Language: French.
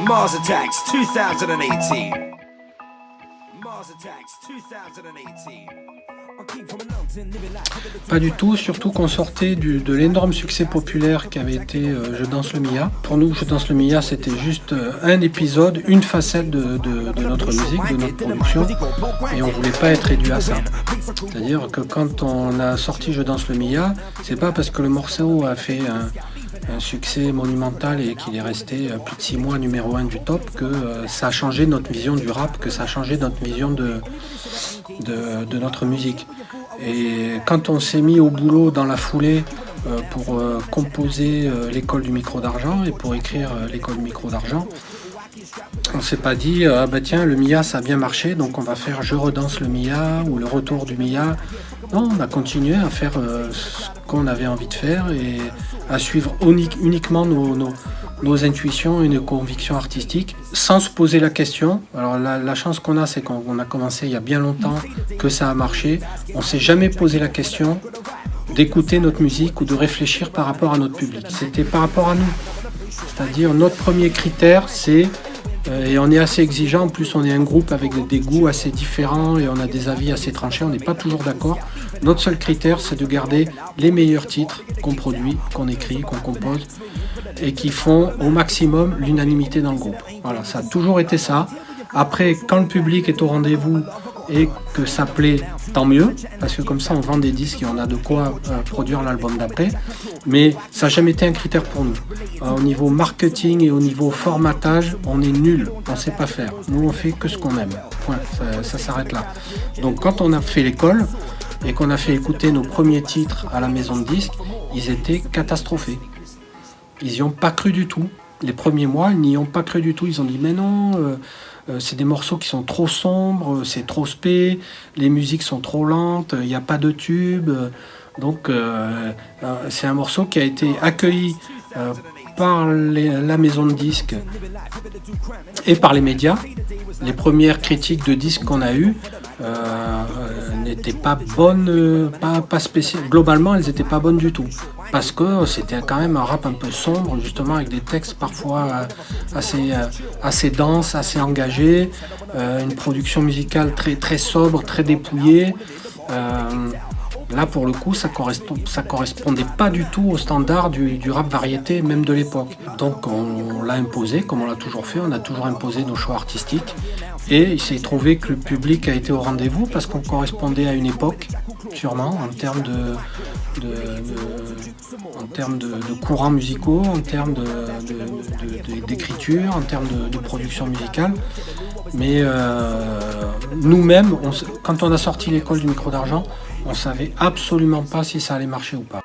Mars Attacks 2018. Mars Attacks 2018. Pas du tout, surtout qu'on sortait de l'énorme succès populaire qu'avait été Je danse le Mia. Pour nous, Je danse le Mia, c'était juste un épisode, une facette de notre musique, de notre production, et on voulait pas être réduit à ça. C'est-à-dire que quand on a sorti Je danse le Mia, c'est pas parce que le morceau a fait un succès monumental et qu'il est resté plus de 6 mois numéro 1 du top que ça a changé notre vision du rap, que ça a changé notre vision de notre musique. Et quand on s'est mis au boulot dans la foulée pour composer l'école du micro d'argent et pour écrire l'école du micro d'argent, on s'est pas dit ah bah tiens, le Mia ça a bien marché donc on va faire Je redanse le Mia ou le retour du Mia. Non, on a continué à faire ce qu'on avait envie de faire et à suivre uniquement nos intuitions et nos convictions artistiques sans se poser la question. Alors la chance qu'on a, c'est qu'on a commencé il y a bien longtemps, que ça a marché. On s'est jamais posé la question d'écouter notre musique ou de réfléchir par rapport à notre public. C'était par rapport à nous. C'est-à-dire notre premier critère, c'est et on est assez exigeant, en plus on est un groupe avec des goûts assez différents et on a des avis assez tranchés, on n'est pas toujours d'accord. Notre seul critère, c'est de garder les meilleurs titres qu'on produit, qu'on écrit, qu'on compose et qui font au maximum l'unanimité dans le groupe. Voilà, ça a toujours été ça. Après, quand le public est au rendez-vous et que ça plaît, tant mieux, parce que comme ça on vend des disques et on a de quoi produire l'album d'après, mais ça n'a jamais été un critère pour nous. Au niveau marketing et au niveau formatage, on est nul, on ne sait pas faire. Nous on fait que ce qu'on aime, point, ça s'arrête là. Donc quand on a fait l'école et qu'on a fait écouter nos premiers titres à la maison de disques, ils étaient catastrophés. Ils n'y ont pas cru du tout. Les premiers mois, ils n'y ont pas cru du tout. Ils ont dit mais non, c'est des morceaux qui sont trop sombres, c'est trop spé, les musiques sont trop lentes, il n'y a pas de tube. Donc c'est un morceau qui a été accueilli par la maison de disques et par les médias. Les premières critiques de disques qu'on a eues n'étaient pas bonnes, pas spéciales. Globalement, elles n'étaient pas bonnes du tout. Parce que c'était quand même un rap un peu sombre, justement, avec des textes parfois assez denses, assez engagés, une production musicale très, très sobre, très dépouillée. Là, pour le coup, ça correspondait pas du tout au standard du rap variété, même de l'époque. Donc, on l'a imposé, comme on l'a toujours fait, on a toujours imposé nos choix artistiques. Et il s'est trouvé que le public a été au rendez-vous parce qu'on correspondait à une époque, sûrement, en termes de courants musicaux, en termes d'écriture, en termes de production musicale. Mais nous-mêmes, quand on a sorti l'école du micro d'argent, on savait absolument pas si ça allait marcher ou pas.